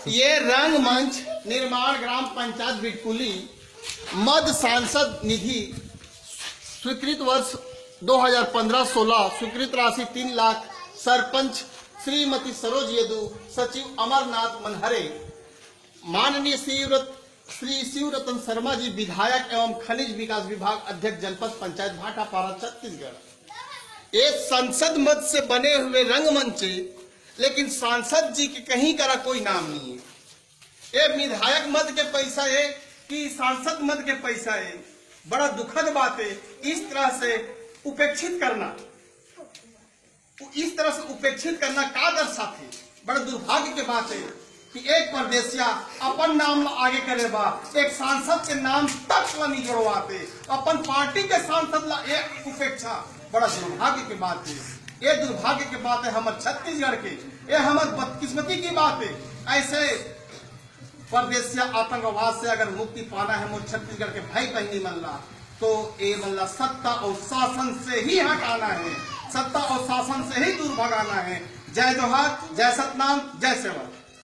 ये रंगमंच निर्माण ग्राम पंचायत बिटकुली मध्य सांसद निधि स्वीकृत वर्ष 2015-16 स्वीकृत राशि 3 लाख सरपंच श्रीमती सरोज यदु सचिव अमरनाथ मनहरे माननीय श्री शिवरतन शर्मा जी विधायक एवं खनिज विकास विभाग अध्यक्ष जनपद पंचायत भाटापारा छत्तीसगढ़। ये संसद मद से बने हुए रंगमंच लेकिन सांसद जी के कहीं का कोई नाम नहीं है। ये विधायक मद के पैसा है कि सांसद मद के पैसा है। बड़ा दुखद बात है इस तरह से उपेक्षित करना, का दर्शाते बड़ा दुर्भाग्य के बात है कि एक परदेसिया अपन नाम आगे करे बा एक सांसद के नाम तक ला नहीं जोड़वाते, अपन पार्टी के सांसद ला एक उपेक्षा, बड़ा दुर्भाग्य की बात है। ये दुर्भाग्य की बात है हमारे छत्तीसगढ़ के, ये हमारे बदकिस्मती की बात है। ऐसे परदेसिया आतंकवाद से अगर मुक्ति पाना है मुझे छत्तीसगढ़ के भाई बहनी मल्ला तो ये मल्ला सत्ता और शासन से ही हटाना है, सत्ता और शासन से ही दूर भगाना है। जय जोहार, जय सतनाम, जय सेवा।